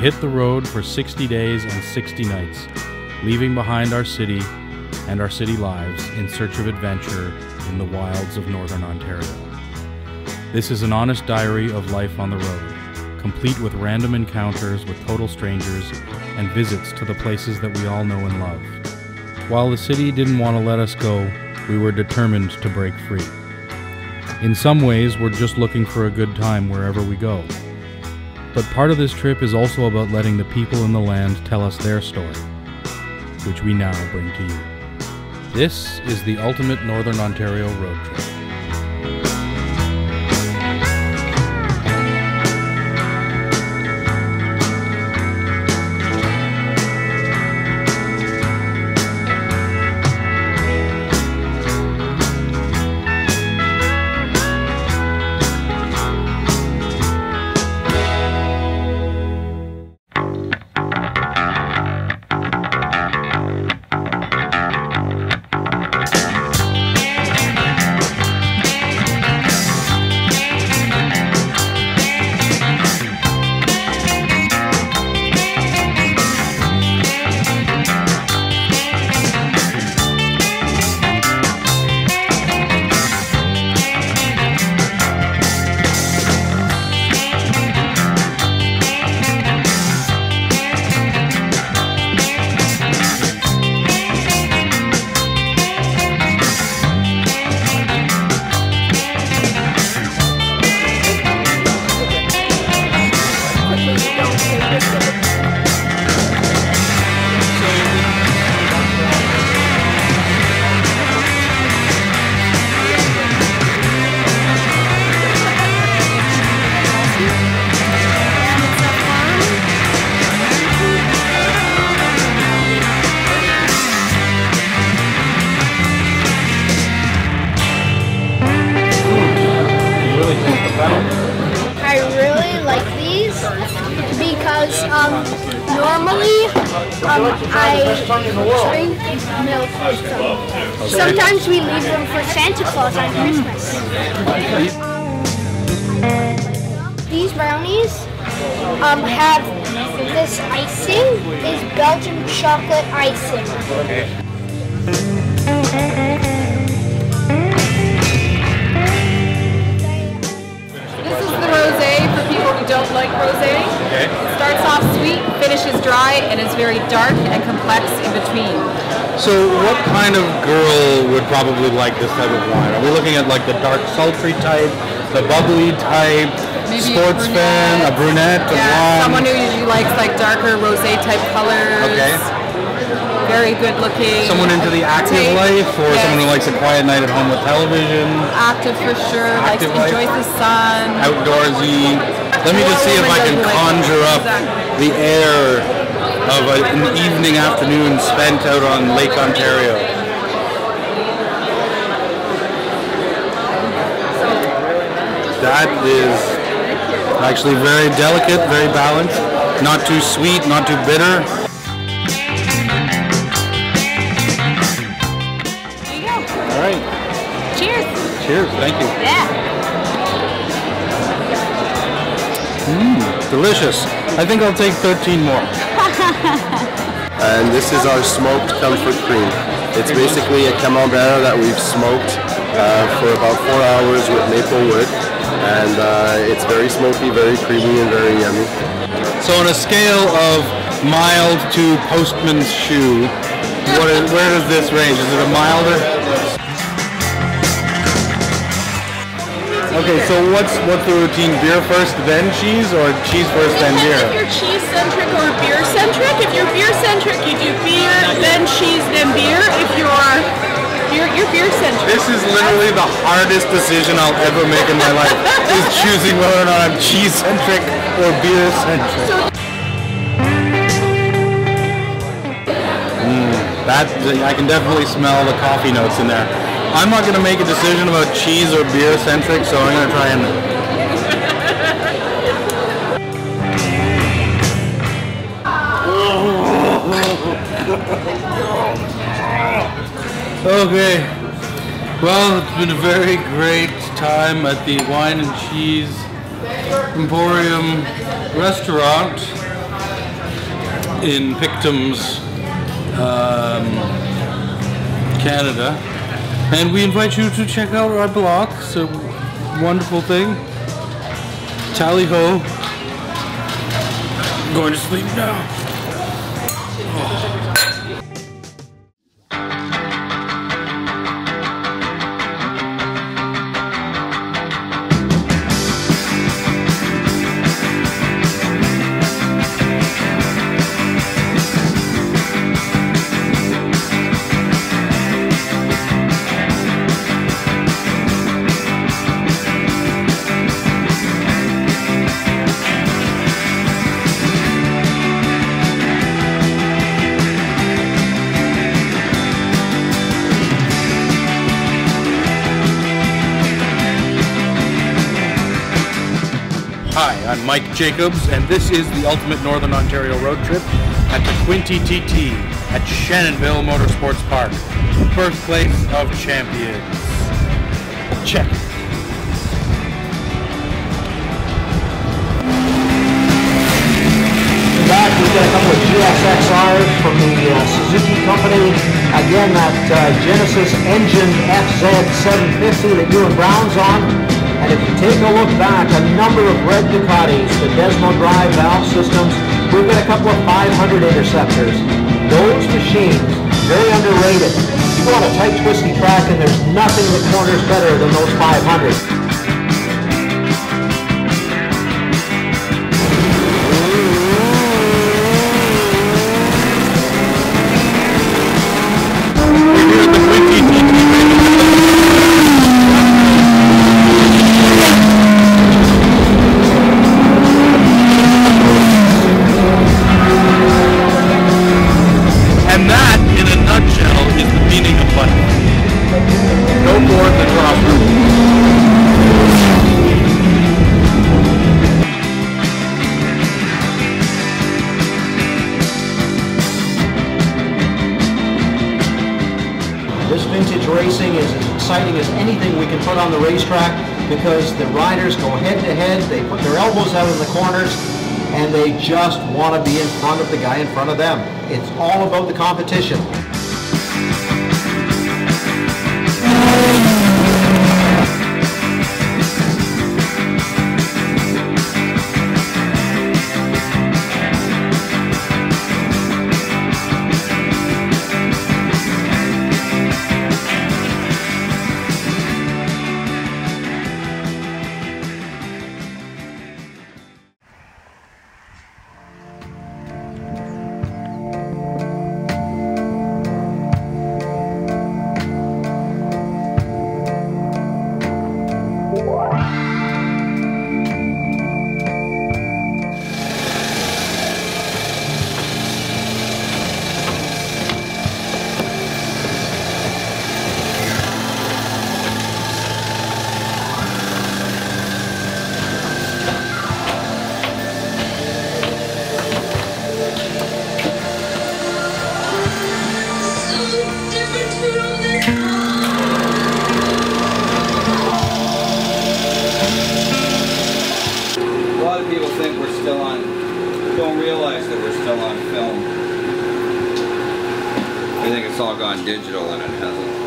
hit the road for 60 days and 60 nights, leaving behind our city and our city lives in search of adventure in the wilds of Northern Ontario. This is an honest diary of life on the road, complete with random encounters with total strangers and visits to the places that we all know and love. While the city didn't want to let us go, we were determined to break free. In some ways, we're just looking for a good time wherever we go. But part of this trip is also about letting the people in the land tell us their story, which we now bring to you. This is the ultimate Northern Ontario road trip. I really like these because normally I drink milk with them. Sometimes we leave them for Santa Claus on Christmas. These brownies have this icing, is Belgian chocolate icing. Don't like rosé. Okay. It starts off sweet, finishes dry, and is very dark and complex in between. So what kind of girl would probably like this type of wine? Are we looking at like the dark sultry type, the bubbly type, maybe sports fan, a brunette, a blonde? Someone who usually likes like darker rosé type colors. Okay. Very good looking. Someone into the active life, or someone who likes a quiet night at home with television? Active for sure. Active life. Enjoys the sun. Outdoorsy. Let me just see if I can conjure up the air of an evening afternoon spent out on Lake Ontario. That is actually very delicate, very balanced. Not too sweet, not too bitter. There you go. All right. Cheers. Cheers. Thank you. Yeah. Delicious. I think I'll take 13 more. And this is our smoked comfort cream. It's basically a camembert that we've smoked for about 4 hours with maple wood. And it's very smoky, very creamy, and very yummy. So on a scale of mild to postman's shoe, where does this range? Is it a milder? Okay, so what's the routine? Beer first, then cheese, or cheese first, then beer? If you're cheese-centric or beer-centric. If you're beer-centric, you do beer, then cheese, then beer. If you're beer-centric. This is literally the hardest decision I'll ever make in my life, is choosing whether or not I'm cheese-centric or beer-centric. I can definitely smell the coffee notes in there. I'm not going to make a decision about cheese or beer-centric, so I'm going to try and... Okay. Well, it's been a very great time at the Wine and Cheese Emporium restaurant. in Pictum's, Canada, and we invite you to check out our blog. It's a wonderful thing. Tally ho. Going to sleep now. Oh. Hi, I'm Mike Jacobs, and this is the Ultimate Northern Ontario Road Trip at the Quinte TT at Shannonville Motorsports Park, birthplace of champions. Check. Back, we've got a couple of GSXRs from the Suzuki company. Again, that Genesis engine FZ750 that you and Brown's on. And if you take a look back, a number of red Ducatis, the Desmo Drive valve systems, we've got a couple of 500 Interceptors. Those machines, very underrated. You go on a tight, twisty track and there's nothing that corners better than those 500. This vintage racing is as exciting as anything we can put on the racetrack because the riders go head to head, they put their elbows out in the corners, and they just want to be in front of the guy in front of them. It's all about the competition. I think it's all gone digital and it hasn't.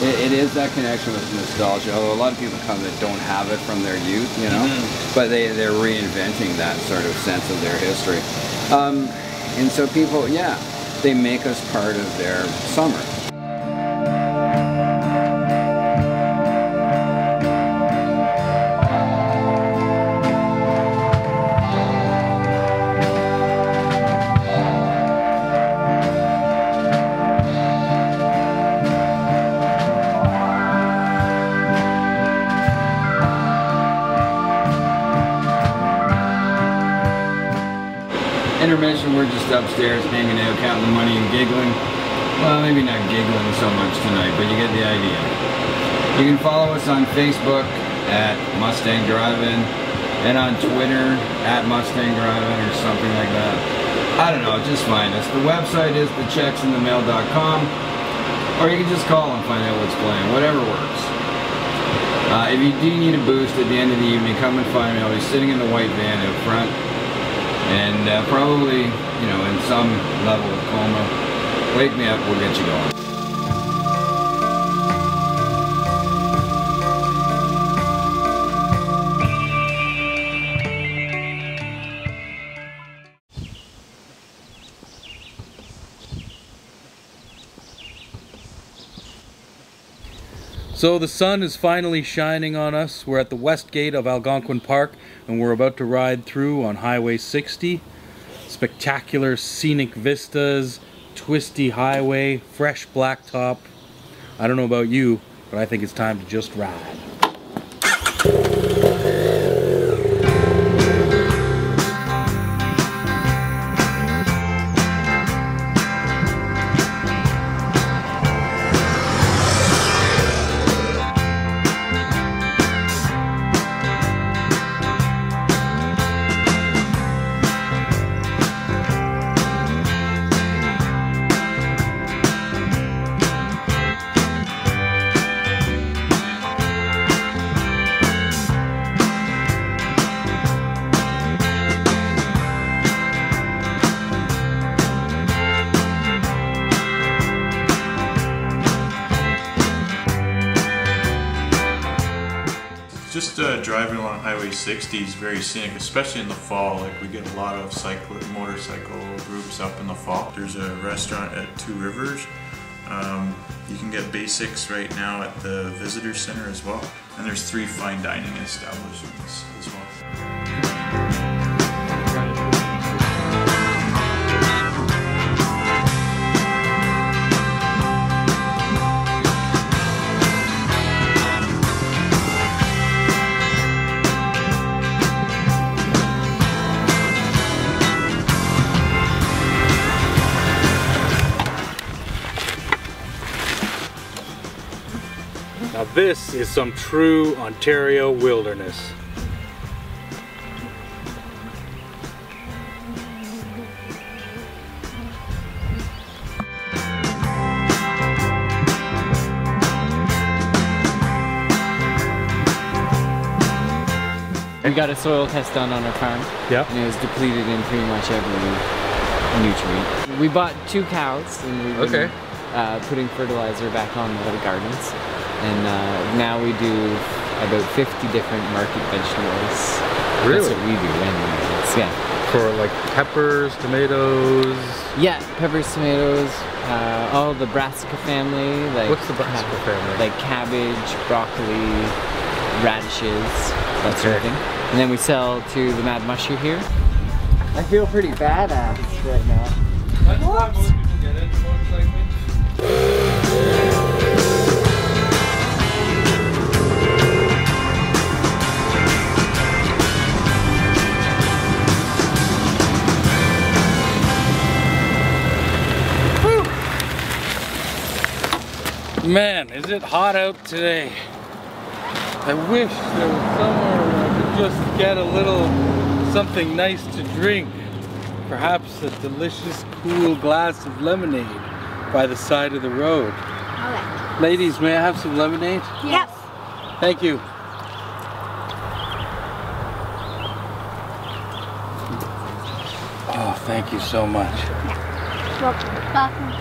It is that connection with nostalgia, although a lot of people come that don't have it from their youth, you know, but they're reinventing that sort of sense of their history. And so people, yeah, they make us part of their summer. Intermission, we're just upstairs hanging out, counting the money and giggling. Well, maybe not giggling so much tonight, but you get the idea. You can follow us on Facebook, at Mustang Drive-In, and on Twitter at Mustang Drive-In or something like that. I don't know, just find us. The website is thechecksinthemail.com, or you can just call and find out what's playing, whatever works. If you do need a boost at the end of the evening, come and find me. I'll be sitting in the white van out front, and probably, you know, in some level of coma. Wake me up, we'll get you going. So the sun is finally shining on us. We're at the west gate of Algonquin Park and we're about to ride through on Highway 60. Spectacular scenic vistas, twisty highway, fresh blacktop. I don't know about you, but I think it's time to just ride. Just driving along Highway 60 is very scenic, especially in the fall. Like, we get a lot of motorcycle groups up in the fall. There's a restaurant at Two Rivers. You can get basics right now at the visitor center as well. And there's 3 fine dining establishments as well. Now this is some true Ontario wilderness. We got a soil test done on our farm. Yeah. And it was depleted in pretty much every nutrient. We bought 2 cows and we've been putting fertilizer back on the gardens. And now we do about 50 different market vegetables. Really? That's what we do anyways, yeah. For like peppers, tomatoes? Yeah, peppers, tomatoes, all the brassica family. Like, what's the brassica family? Like cabbage, broccoli, radishes, that sort of thing. And then we sell to the Mad Musher here. I feel pretty badass right now. That's why most people get into motorcycling. Man, is it hot out today. I wish there was somewhere where I could just get a little something nice to drink. Perhaps a delicious cool glass of lemonade by the side of the road. Okay. Ladies, may I have some lemonade? Yes. Thank you. Oh, thank you so much. Welcome.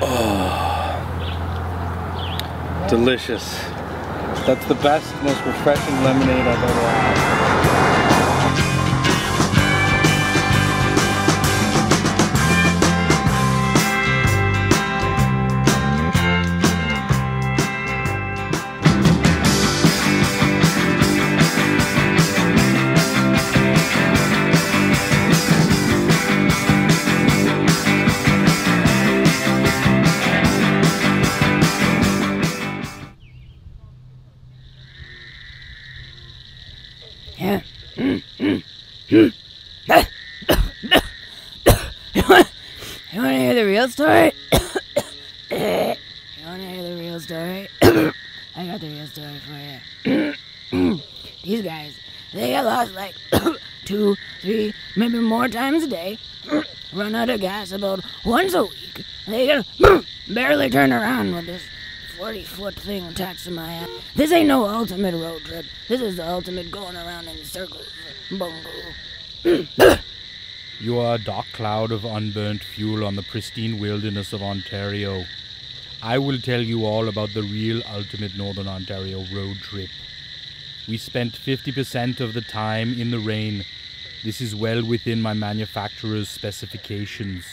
Oh, delicious. That's the best, most refreshing lemonade I've ever had. You wanna hear the real story? You wanna hear the real story? I got the They get lost like 2, 3, maybe more times a day. Run out of gas about once a week. They can barely turn around with this 40-foot thing attached to my ass. This ain't no ultimate road trip. This is the ultimate going around in circles. Bungo. You are a dark cloud of unburnt fuel on the pristine wilderness of Ontario. I will tell you all about the real ultimate Northern Ontario road trip. We spent 50% of the time in the rain. This is well within my manufacturer's specifications.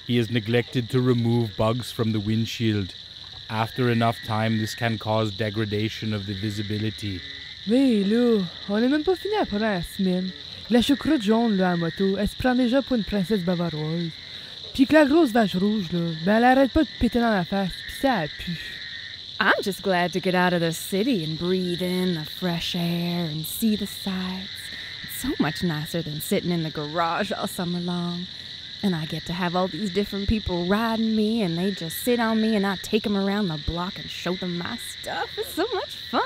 He has neglected to remove bugs from the windshield. After enough time, this can cause degradation of the visibility. Mais là, on n'est même pas fini après la semaine. La choucroute jaune là à moto, elle se prend déjà pour une princesse bavaroise. Puis que la grosse vache rouge là, ben elle arrête pas de péter dans la face, puis ça pue. I'm just glad to get out of the city and breathe in the fresh air and see the sights. It's so much nicer than sitting in the garage all summer long. And I get to have all these different people riding me, and they just sit on me, and I take them around the block and show them my stuff. It's so much fun.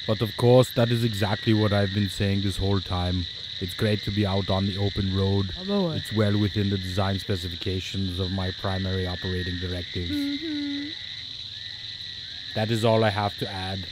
But of course, that is exactly what I've been saying this whole time. It's great to be out on the open road. It's well within the design specifications of my primary operating directives. That is all I have to add.